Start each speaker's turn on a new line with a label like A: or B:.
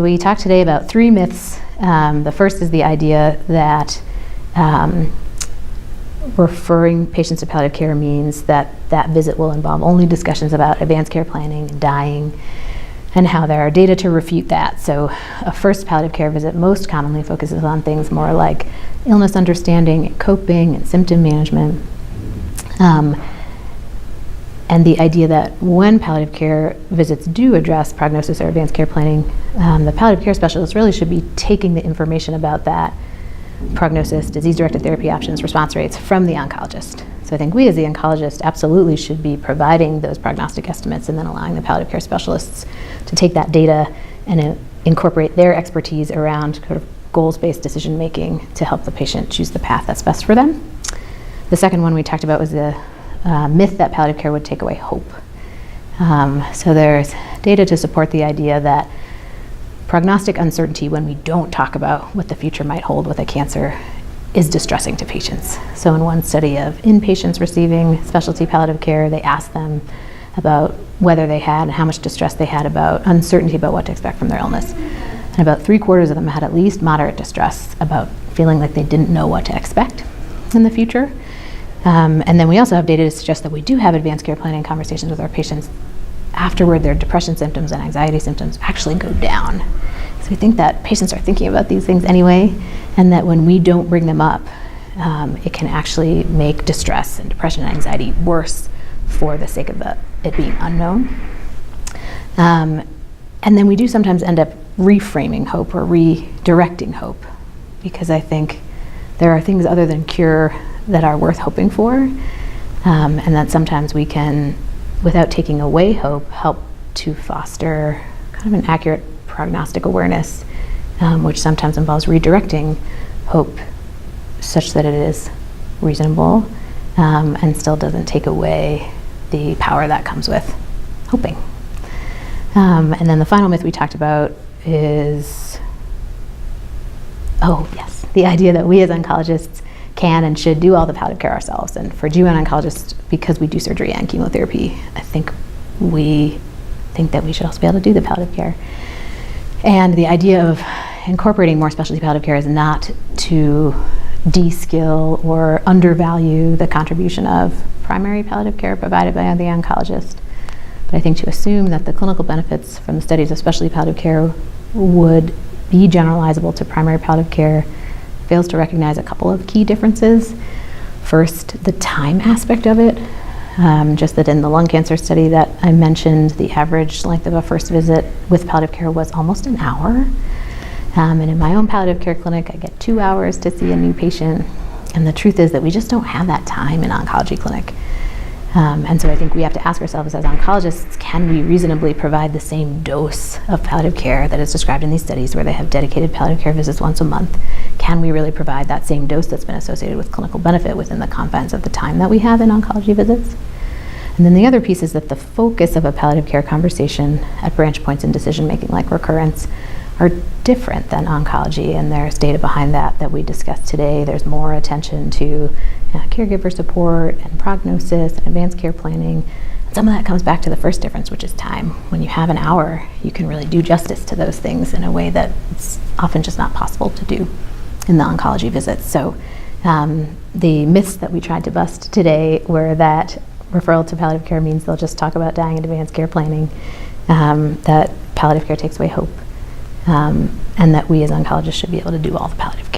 A: We talked today about 3 myths. The first is the idea that referring patients to palliative care means that that visit will involve only discussions about advanced care planning and dying, and how there are data to refute that. So a first palliative care visit most commonly focuses on things more like illness understanding, and coping, and symptom management. And the idea that when palliative care visits do address prognosis or advanced care planning, the palliative care specialist really should be taking the information about that prognosis, disease-directed therapy options, response rates from the oncologist. So I think we as the oncologist absolutely should be providing those prognostic estimates and then allowing the palliative care specialists to take that data and incorporate their expertise around sort of goals-based decision-making to help the patient choose the path that's best for them. The second one we talked about was the myth that palliative care would take away hope. So there's data to support the idea that prognostic uncertainty, when we don't talk about what the future might hold with a cancer, is distressing to patients. So in one study of inpatients receiving specialty palliative care, they asked them about whether they had, how much distress they had about uncertainty about what to expect from their illness. And about 3/4 of them had at least moderate distress about feeling like they didn't know what to expect in the future. And then we also have data to suggest that we do have advanced care planning conversations with our patients. Afterward, their depression symptoms and anxiety symptoms actually go down. So we think that patients are thinking about these things anyway, and that when we don't bring them up, it can actually make distress and depression and anxiety worse for the sake of it being unknown. And then we do sometimes end up reframing hope or redirecting hope, because I think there are things other than cure that are worth hoping for, and that sometimes we can, without taking away hope, help to foster kind of an accurate prognostic awareness, which sometimes involves redirecting hope such that it is reasonable and still doesn't take away the power that comes with hoping. And then the final myth we talked about is, the idea that we as oncologists can and should do all the palliative care ourselves. And for GYN oncologists, because we do surgery and chemotherapy, I think we think that we should also be able to do the palliative care. And the idea of incorporating more specialty palliative care is not to de-skill or undervalue the contribution of primary palliative care provided by the oncologist, but I think to assume that the clinical benefits from the studies of specialty palliative care would be generalizable to primary palliative care fails to recognize a couple of key differences. First, the time aspect of it. Just that in the lung cancer study that I mentioned, the average length of a first visit with palliative care was almost an hour. And in my own palliative care clinic, I get 2 hours to see a new patient. And the truth is that we just don't have that time in an oncology clinic. And so I think we have to ask ourselves as oncologists, can we reasonably provide the same dose of palliative care that is described in these studies where they have dedicated palliative care visits once a month? Can we really provide that same dose that's been associated with clinical benefit within the confines of the time that we have in oncology visits? And then the other piece is that the focus of a palliative care conversation at branch points in decision making, like recurrence, are different than oncology, and there's data behind that we discussed today. There's more attention to caregiver support and prognosis and advanced care planning. And some of that comes back to the first difference, which is time. When you have an hour, you can really do justice to those things in a way that it's often just not possible to do in the oncology visits. So the myths that we tried to bust today were that referral to palliative care means they'll just talk about dying and advanced care planning, that palliative care takes away hope, and that we as oncologists should be able to do all the palliative care.